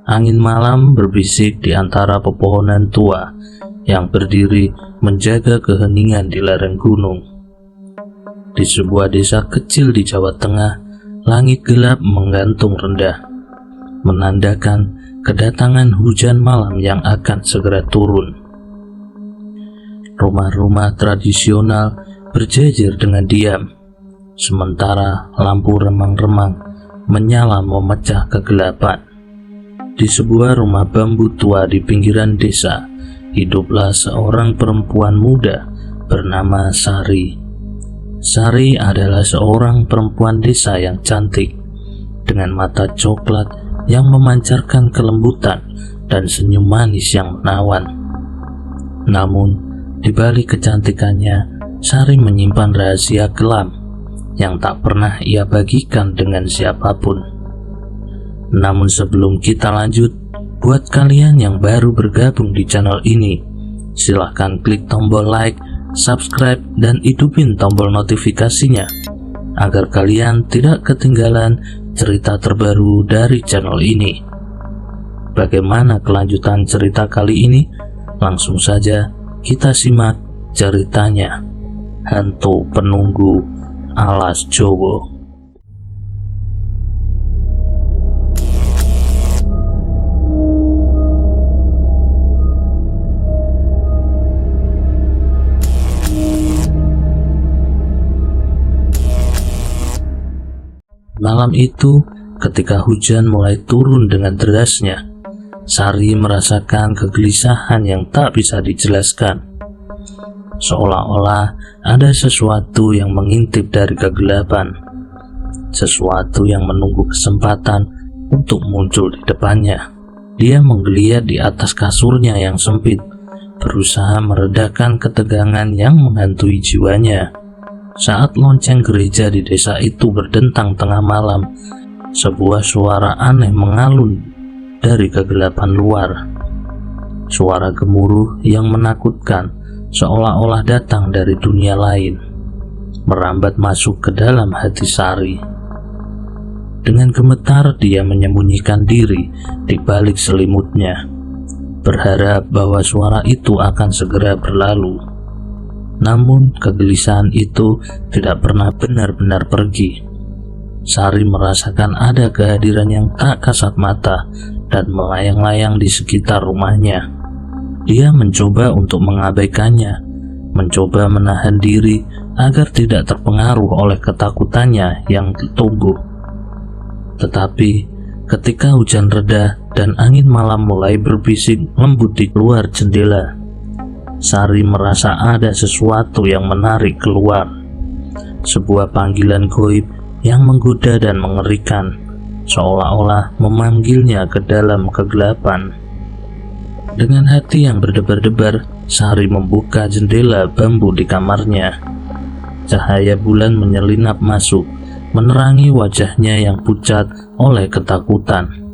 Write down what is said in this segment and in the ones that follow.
Angin malam berbisik di antara pepohonan tua yang berdiri menjaga keheningan di lereng gunung. Di sebuah desa kecil di Jawa Tengah, langit gelap menggantung rendah, menandakan kedatangan hujan malam yang akan segera turun. Rumah-rumah tradisional berjejer dengan diam, sementara lampu remang-remang menyala memecah kegelapan. Di sebuah rumah bambu tua di pinggiran desa, hiduplah seorang perempuan muda bernama Sari. Sari adalah seorang perempuan desa yang cantik, dengan mata coklat yang memancarkan kelembutan dan senyum manis yang menawan. Namun, di balik kecantikannya, Sari menyimpan rahasia kelam yang tak pernah ia bagikan dengan siapapun. Namun sebelum kita lanjut, buat kalian yang baru bergabung di channel ini, silahkan klik tombol like, subscribe, dan hidupin tombol notifikasinya agar kalian tidak ketinggalan cerita terbaru dari channel ini. Bagaimana kelanjutan cerita kali ini? Langsung saja kita simak ceritanya. Hantu Penunggu Alas Jowo. Malam itu, ketika hujan mulai turun dengan derasnya, Sari merasakan kegelisahan yang tak bisa dijelaskan. Seolah-olah ada sesuatu yang mengintip dari kegelapan, sesuatu yang menunggu kesempatan untuk muncul di depannya. Dia menggeliat di atas kasurnya yang sempit, berusaha meredakan ketegangan yang menghantui jiwanya. Saat lonceng gereja di desa itu berdentang tengah malam, sebuah suara aneh mengalun dari kegelapan luar. Suara gemuruh yang menakutkan, seolah-olah datang dari dunia lain, merambat masuk ke dalam hati Sari. Dengan gemetar dia menyembunyikan diri di balik selimutnya, berharap bahwa suara itu akan segera berlalu. Namun kegelisahan itu tidak pernah benar-benar pergi. Sari merasakan ada kehadiran yang tak kasat mata dan melayang-layang di sekitar rumahnya. Dia mencoba untuk mengabaikannya, mencoba menahan diri agar tidak terpengaruh oleh ketakutannya yang tumbuh. Tetapi ketika hujan reda dan angin malam mulai berbisik lembut di luar jendela, Sari merasa ada sesuatu yang menarik keluar. Sebuah panggilan goib yang menggoda dan mengerikan, seolah-olah memanggilnya ke dalam kegelapan. Dengan hati yang berdebar-debar, Sari membuka jendela bambu di kamarnya. Cahaya bulan menyelinap masuk, menerangi wajahnya yang pucat oleh ketakutan.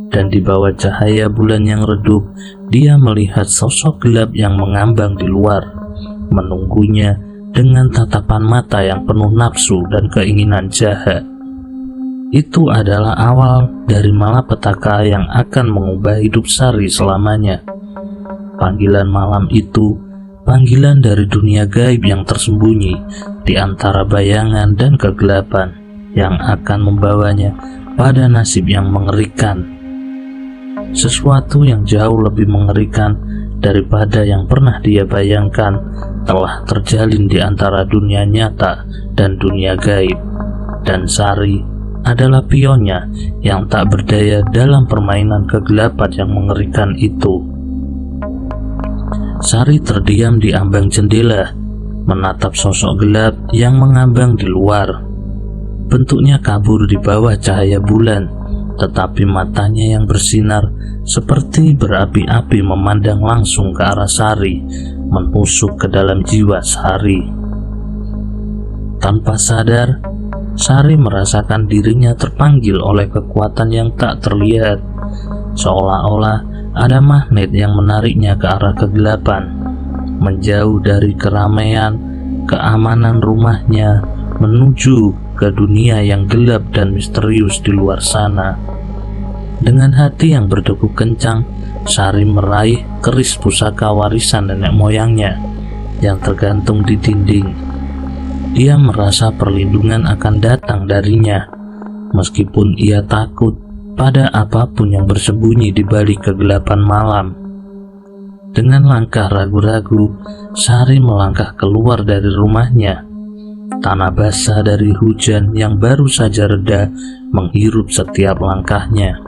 Dan di bawah cahaya bulan yang redup, dia melihat sosok gelap yang mengambang di luar, menunggunya dengan tatapan mata yang penuh nafsu dan keinginan jahat. Itu adalah awal dari malapetaka yang akan mengubah hidup Sari selamanya. Panggilan malam itu, panggilan dari dunia gaib yang tersembunyi di antara bayangan dan kegelapan, yang akan membawanya pada nasib yang mengerikan. Sesuatu yang jauh lebih mengerikan daripada yang pernah dia bayangkan telah terjalin di antara dunia nyata dan dunia gaib, dan Sari adalah pionnya yang tak berdaya dalam permainan kegelapan yang mengerikan itu. Sari terdiam di ambang jendela, menatap sosok gelap yang mengambang di luar. Bentuknya kabur di bawah cahaya bulan, tetapi matanya yang bersinar seperti berapi-api memandang langsung ke arah Sari, menusuk ke dalam jiwa Sari. Tanpa sadar, Sari merasakan dirinya terpanggil oleh kekuatan yang tak terlihat, seolah-olah ada magnet yang menariknya ke arah kegelapan, menjauh dari keramaian, keamanan rumahnya, menuju ke dunia yang gelap dan misterius di luar sana. Dengan hati yang berdegup kencang, Sari meraih keris pusaka warisan nenek moyangnya yang tergantung di dinding. Dia merasa perlindungan akan datang darinya, meskipun ia takut pada apapun yang bersembunyi di balik kegelapan malam. Dengan langkah ragu-ragu, Sari melangkah keluar dari rumahnya. Tanah basah dari hujan yang baru saja reda menghirup setiap langkahnya.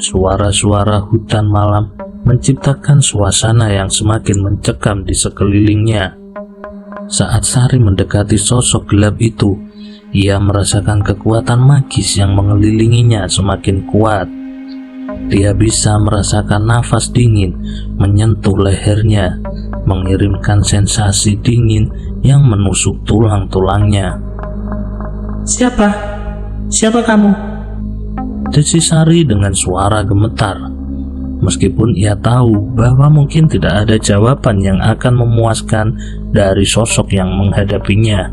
Suara-suara hutan malam menciptakan suasana yang semakin mencekam di sekelilingnya. Saat Sari mendekati sosok gelap itu, ia merasakan kekuatan magis yang mengelilinginya semakin kuat. Dia bisa merasakan nafas dingin menyentuh lehernya, mengirimkan sensasi dingin yang menusuk tulang-tulangnya. Siapa? Siapa kamu? Desis Sari dengan suara gemetar. Meskipun ia tahu bahwa mungkin tidak ada jawaban yang akan memuaskan dari sosok yang menghadapinya.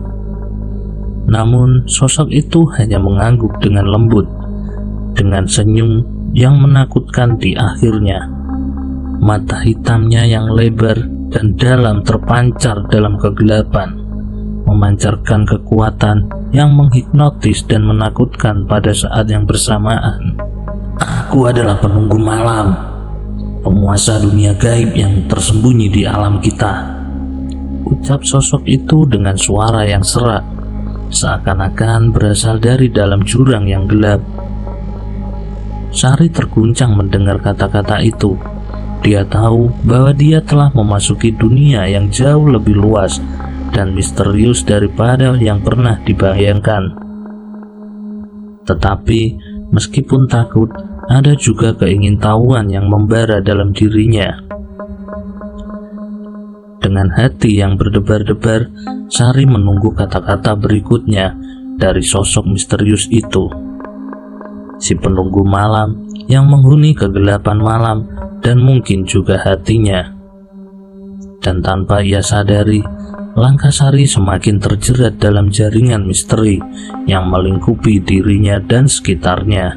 Namun sosok itu hanya mengangguk dengan lembut, dengan senyum yang menakutkan di akhirnya. Mata hitamnya yang lebar dan dalam terpancar dalam kegelapan, memancarkan kekuatan yang menghipnotis dan menakutkan pada saat yang bersamaan. Aku adalah penunggu malam, penguasa dunia gaib yang tersembunyi di alam kita, ucap sosok itu dengan suara yang serak, seakan-akan berasal dari dalam jurang yang gelap. Sari terguncang mendengar kata-kata itu. Dia tahu bahwa dia telah memasuki dunia yang jauh lebih luas dan misterius daripada yang pernah dibayangkan. Tetapi meskipun takut, ada juga keingintahuan yang membara dalam dirinya. Dengan hati yang berdebar-debar, Sari menunggu kata-kata berikutnya dari sosok misterius itu. Si penunggu malam yang menghuni kegelapan malam dan mungkin juga hatinya. Dan tanpa ia sadari, langkah Sari semakin terjerat dalam jaringan misteri yang melingkupi dirinya dan sekitarnya.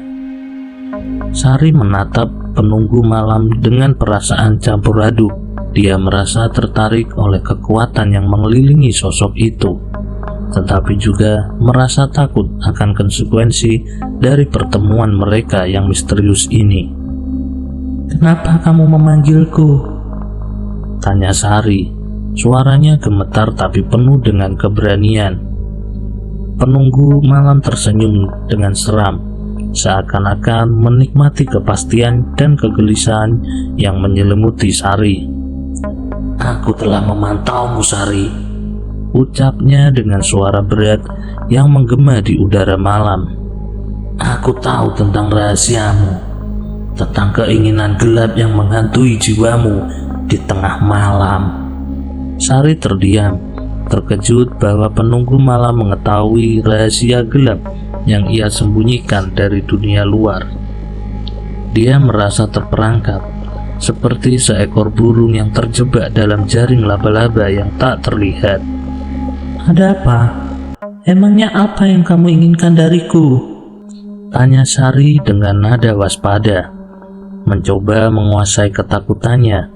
Sari menatap penunggu malam dengan perasaan campur aduk. Dia merasa tertarik oleh kekuatan yang mengelilingi sosok itu, tetapi juga merasa takut akan konsekuensi dari pertemuan mereka yang misterius ini. Kenapa kamu memanggilku? Tanya Sari. Suaranya gemetar tapi penuh dengan keberanian. Penunggu malam tersenyum dengan seram, seakan-akan menikmati kepastian dan kegelisahan yang menyelimuti Sari. Aku telah memantaumu, Sari, ucapnya dengan suara berat yang menggema di udara malam. Aku tahu tentang rahasiamu, tentang keinginan gelap yang menghantui jiwamu di tengah malam. Sari terdiam, terkejut bahwa penunggu malam mengetahui rahasia gelap yang ia sembunyikan dari dunia luar. Dia merasa terperangkap, seperti seekor burung yang terjebak dalam jaring laba-laba yang tak terlihat. Ada apa? Emangnya apa yang kamu inginkan dariku? Tanya Sari dengan nada waspada, mencoba menguasai ketakutannya,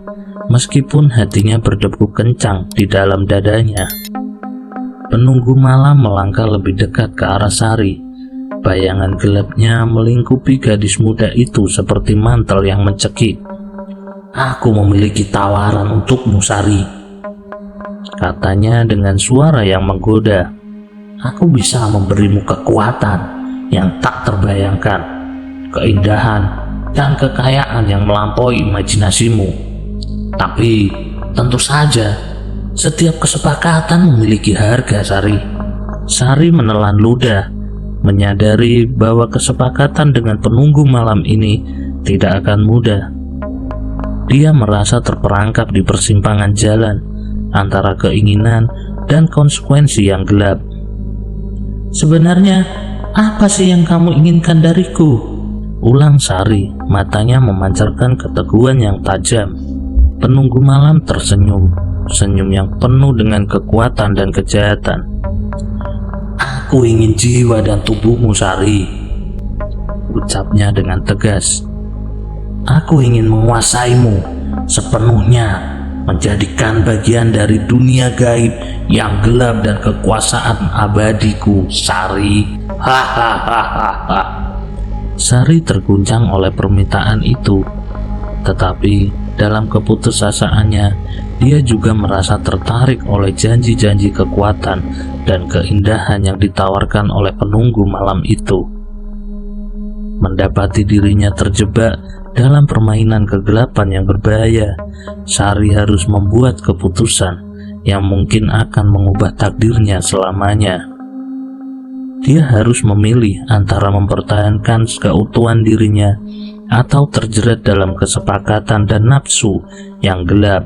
meskipun hatinya berdebu kencang di dalam dadanya. Penunggu malam melangkah lebih dekat ke arah Sari. Bayangan gelapnya melingkupi gadis muda itu seperti mantel yang mencekik. Aku memiliki tawaran untukmu, Sari, katanya dengan suara yang menggoda. Aku bisa memberimu kekuatan yang tak terbayangkan, keindahan dan kekayaan yang melampaui imajinasimu. Tapi tentu saja setiap kesepakatan memiliki harga, Sari. Sari menelan ludah, menyadari bahwa kesepakatan dengan penunggu malam ini tidak akan mudah. Dia merasa terperangkap di persimpangan jalan antara keinginan dan konsekuensi yang gelap. Sebenarnya apa sih yang kamu inginkan dariku? Ulang Sari, matanya memancarkan keteguhan yang tajam. Penunggu malam tersenyum, senyum yang penuh dengan kekuatan dan kejahatan. Aku ingin jiwa dan tubuhmu, Sari, ucapnya dengan tegas. Aku ingin menguasaimu sepenuhnya, menjadikan bagian dari dunia gaib yang gelap dan kekuasaan abadiku, Sari. Hahaha. Sari terguncang oleh permintaan itu, tetapi dalam keputusasaannya, dia juga merasa tertarik oleh janji-janji kekuatan dan keindahan yang ditawarkan oleh penunggu malam itu. Mendapati dirinya terjebak dalam permainan kegelapan yang berbahaya, Sari harus membuat keputusan yang mungkin akan mengubah takdirnya selamanya. Dia harus memilih antara mempertahankan keutuhan dirinya atau terjerat dalam kesepakatan dan nafsu yang gelap.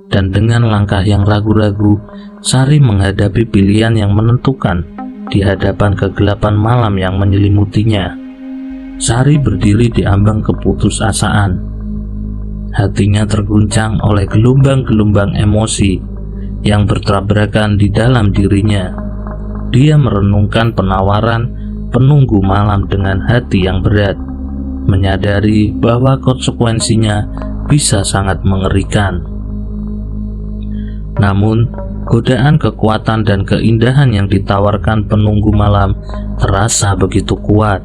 Dan dengan langkah yang ragu-ragu, Sari menghadapi pilihan yang menentukan di hadapan kegelapan malam yang menyelimutinya. Sari berdiri di ambang keputusasaan. Hatinya terguncang oleh gelombang-gelombang emosi yang bertabrakan di dalam dirinya. Dia merenungkan penawaran penunggu malam dengan hati yang berat, menyadari bahwa konsekuensinya bisa sangat mengerikan. Namun, godaan kekuatan dan keindahan yang ditawarkan penunggu malam terasa begitu kuat.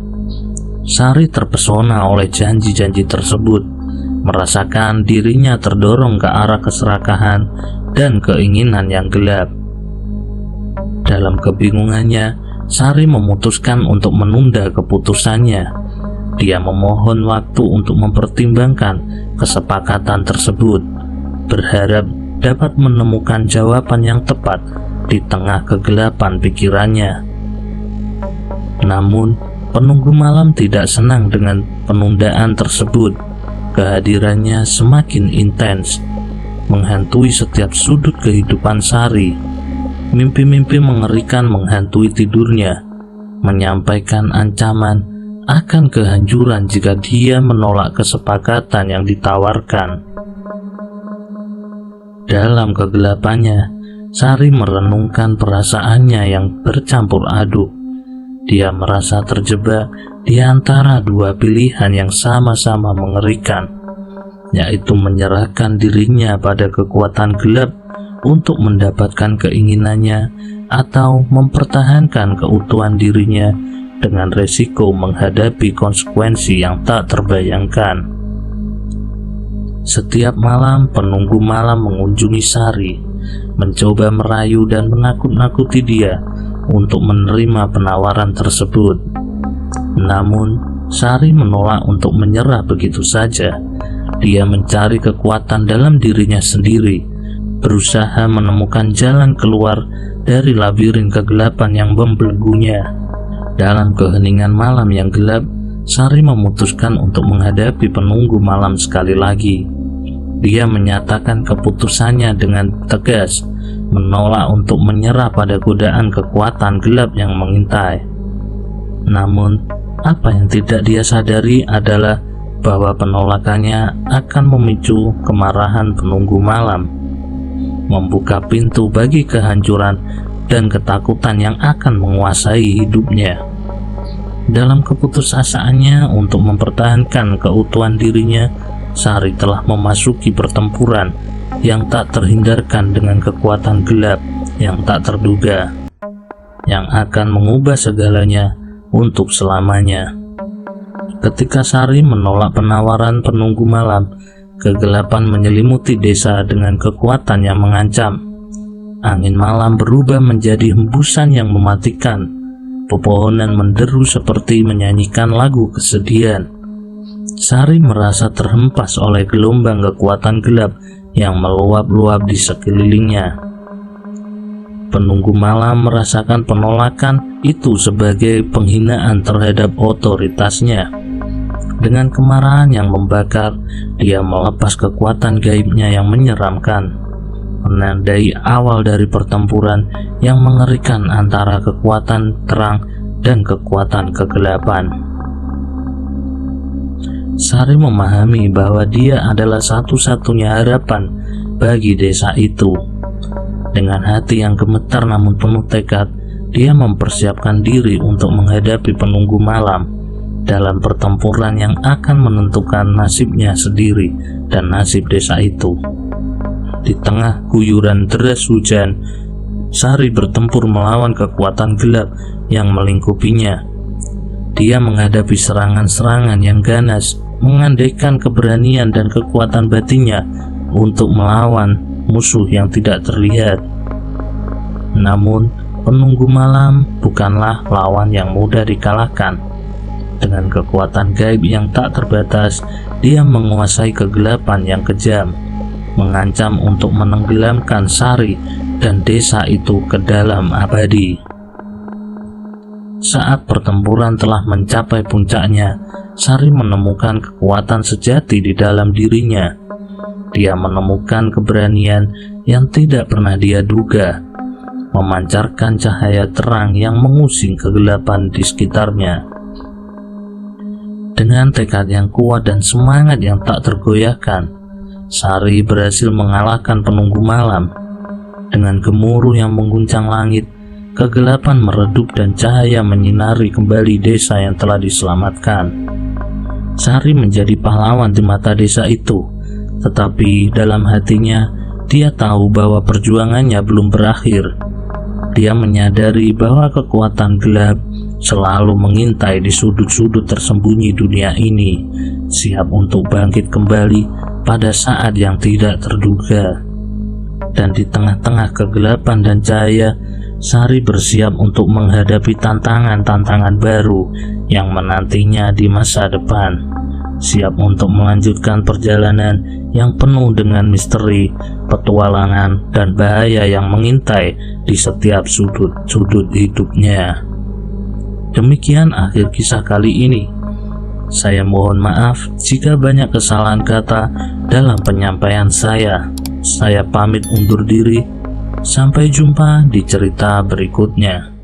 Sari terpesona oleh janji-janji tersebut, merasakan dirinya terdorong ke arah keserakahan dan keinginan yang gelap. Dalam kebingungannya, Sari memutuskan untuk menunda keputusannya. Dia memohon waktu untuk mempertimbangkan kesepakatan tersebut, berharap dapat menemukan jawaban yang tepat di tengah kegelapan pikirannya. Namun, penunggu malam tidak senang dengan penundaan tersebut. Kehadirannya semakin intens, menghantui setiap sudut kehidupan Sari. Mimpi-mimpi mengerikan menghantui tidurnya, menyampaikan ancaman akan kehancuran jika dia menolak kesepakatan yang ditawarkan. Dalam kegelapannya, Sari merenungkan perasaannya yang bercampur aduk. Dia merasa terjebak di antara dua pilihan yang sama-sama mengerikan, yaitu menyerahkan dirinya pada kekuatan gelap untuk mendapatkan keinginannya atau mempertahankan keutuhan dirinya dengan resiko menghadapi konsekuensi yang tak terbayangkan. Setiap malam, penunggu malam mengunjungi Sari, mencoba merayu dan menakut-nakuti dia untuk menerima penawaran tersebut. Namun, Sari menolak untuk menyerah begitu saja. Dia mencari kekuatan dalam dirinya sendiri, berusaha menemukan jalan keluar dari labirin kegelapan yang membelenggunya. Dalam keheningan malam yang gelap, Sari memutuskan untuk menghadapi penunggu malam sekali lagi. Dia menyatakan keputusannya dengan tegas, menolak untuk menyerah pada godaan kekuatan gelap yang mengintai. Namun, apa yang tidak dia sadari adalah bahwa penolakannya akan memicu kemarahan penunggu malam, membuka pintu bagi kehancuran dan ketakutan yang akan menguasai hidupnya. Dalam keputusasaannya untuk mempertahankan keutuhan dirinya, Sari telah memasuki pertempuran yang tak terhindarkan dengan kekuatan gelap yang tak terduga, yang akan mengubah segalanya untuk selamanya. Ketika Sari menolak penawaran penunggu malam, kegelapan menyelimuti desa dengan kekuatan yang mengancam. Angin malam berubah menjadi hembusan yang mematikan. Pepohonan menderu seperti menyanyikan lagu kesedihan. Sari merasa terhempas oleh gelombang kekuatan gelap yang meluap-luap di sekelilingnya. Penunggu malam merasakan penolakan itu sebagai penghinaan terhadap otoritasnya. Dengan kemarahan yang membakar, dia melepas kekuatan gaibnya yang menyeramkan, menandai awal dari pertempuran yang mengerikan antara kekuatan terang dan kekuatan kegelapan. Sari memahami bahwa dia adalah satu-satunya harapan bagi desa itu. Dengan hati yang gemetar namun penuh tekad, dia mempersiapkan diri untuk menghadapi penunggu malam. dalam pertempuran yang akan menentukan nasibnya sendiri dan nasib desa itu. Di tengah guyuran deras hujan, Sari bertempur melawan kekuatan gelap yang melingkupinya. Dia menghadapi serangan-serangan yang ganas, mengandaikan keberanian dan kekuatan batinnya untuk melawan musuh yang tidak terlihat. Namun, penunggu malam bukanlah lawan yang mudah dikalahkan. Dengan kekuatan gaib yang tak terbatas, dia menguasai kegelapan yang kejam, mengancam untuk menenggelamkan Sari dan desa itu ke dalam abadi. Saat pertempuran telah mencapai puncaknya, Sari menemukan kekuatan sejati di dalam dirinya. Dia menemukan keberanian yang tidak pernah dia duga, memancarkan cahaya terang yang mengusing kegelapan di sekitarnya. Dengan tekad yang kuat dan semangat yang tak tergoyahkan, Sari berhasil mengalahkan penunggu malam. Dengan gemuruh yang mengguncang langit, kegelapan meredup dan cahaya menyinari kembali desa yang telah diselamatkan. Sari menjadi pahlawan di mata desa itu, tetapi dalam hatinya dia tahu bahwa perjuangannya belum berakhir. Dia menyadari bahwa kekuatan gelap selalu mengintai di sudut-sudut tersembunyi dunia ini, siap untuk bangkit kembali pada saat yang tidak terduga. Dan di tengah-tengah kegelapan dan cahaya, Sari bersiap untuk menghadapi tantangan-tantangan baru yang menantinya di masa depan. Siap untuk melanjutkan perjalanan yang penuh dengan misteri, petualangan, dan bahaya yang mengintai di setiap sudut-sudut hidupnya. Demikian akhir kisah kali ini. Saya mohon maaf jika banyak kesalahan kata dalam penyampaian saya. Saya pamit undur diri. Sampai jumpa di cerita berikutnya.